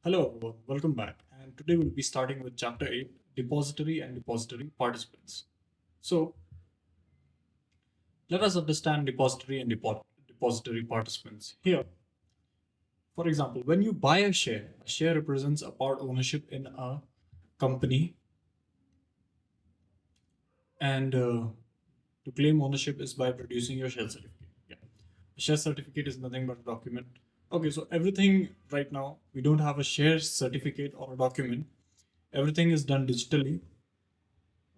Hello everyone, welcome back. And today we'll be starting with chapter 8, Depository and Depository Participants. So let us understand depository and depository participants. Here, for example, when you buy a share represents a part ownership in a company, and to claim ownership is by producing your share certificate. Yeah. A share certificate is nothing but a document. Okay, so everything right now, we don't have a share certificate or a document. Everything is done digitally.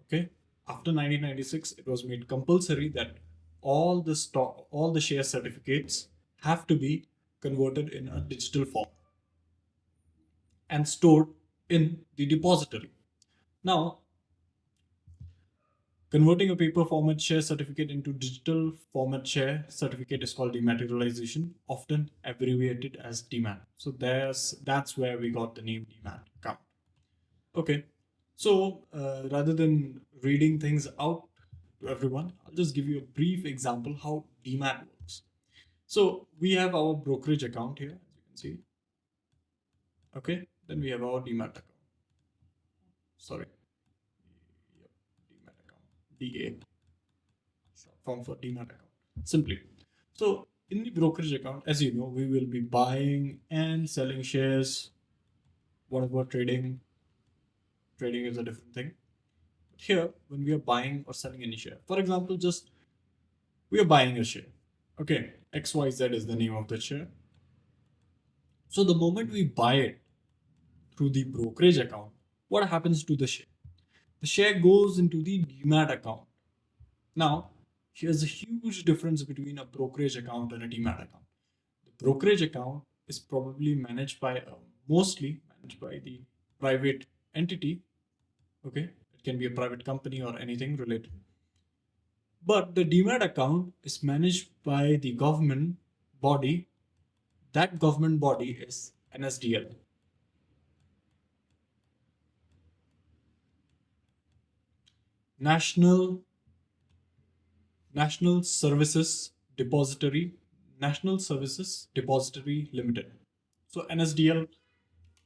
Okay. After 1996, it was made compulsory that all the share certificates have to be converted in a digital form and stored in the depository. Now, converting a paper format share certificate into digital format share certificate is called dematerialization, often abbreviated as DMAT. So that's where we got the name DMAT account. Okay, so rather than reading things out to everyone, I'll just give you a brief example how DMAT works. So we have our brokerage account here, as you can see. Okay, then we have our DMAT account. Sorry, yep, DMAT account, DA, short form for DMAT account. Simply. So in the brokerage account, as you know, we will be buying and selling shares. Whatever trading is a different thing. Here, when we are buying or selling any share, for example, just we are buying a share. Okay, XYZ is the name of the share. So the moment we buy it through the brokerage account, what happens to the share? The share goes into the demat account. Now, here's a huge difference between a brokerage account and a demat account. The brokerage account is probably mostly managed by the private entity. Okay, it can be a private company or anything related. But the demat account is managed by the government body. That government body is NSDL. National National Services Depository National Services Depository Limited. So NSDL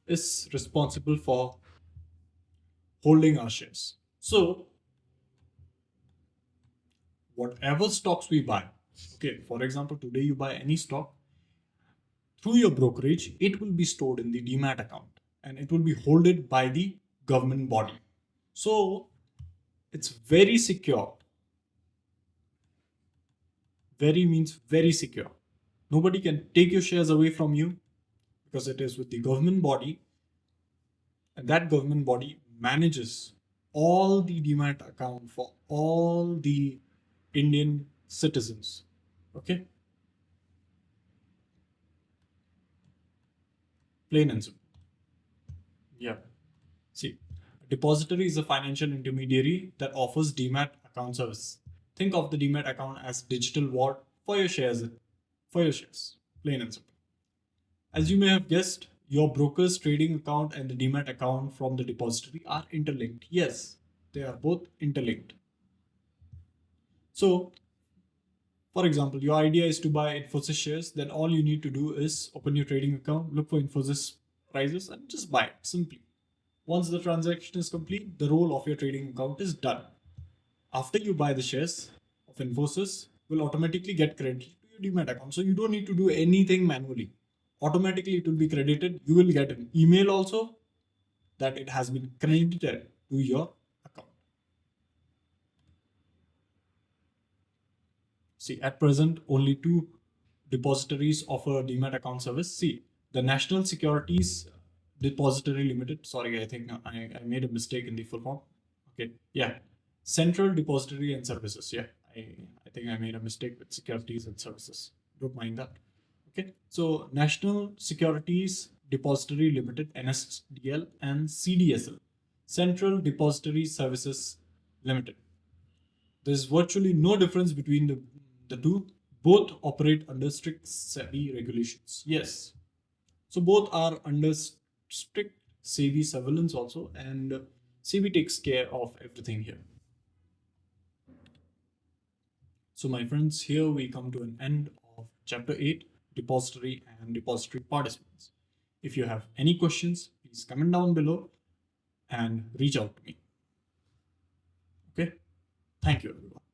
is responsible for holding our shares. So whatever stocks we buy, okay, for example, today you buy any stock through your brokerage, it will be stored in the demat account and it will be holded by the government body. So it's very secure. Very means very secure. Nobody can take your shares away from you because it is with the government body, and that government body manages all the demat account for all the Indian citizens. Okay, plain and simple. Yeah. See, a depository is a financial intermediary that offers demat account service. Think of the demat account as digital vault for your shares. For your shares, plain and simple. As you may have guessed, your broker's trading account and the demat account from the depository are interlinked. Yes, they are both interlinked. So, for example, your idea is to buy Infosys shares, then all you need to do is open your trading account, look for Infosys prices, and just buy it simply. Once the transaction is complete, the role of your trading account is done. After you buy the shares of Infosys, will automatically get credited to your demat account. So you don't need to do anything manually. Automatically it will be credited. You will get an email also that it has been credited to your account. See, at present, only two depositories offer demat account service. See, the National Securities Depository Limited. Sorry, I think I made a mistake in the full form. Okay, yeah, Central Depository and Services. Yeah, I think I made a mistake with securities and services. Don't mind that. Okay, so National Securities Depository Limited (NSDL) and CDSL, Central Depository Services Limited. There's virtually no difference between the two. Both operate under strict SEBI regulations. Yes. So both are under strict SEBI surveillance also, and SEBI takes care of everything here. So my friends, here we come to an end of chapter 8, depository and depository participants. If you have any questions, please comment down below and reach out to me. Okay. Thank you, everyone.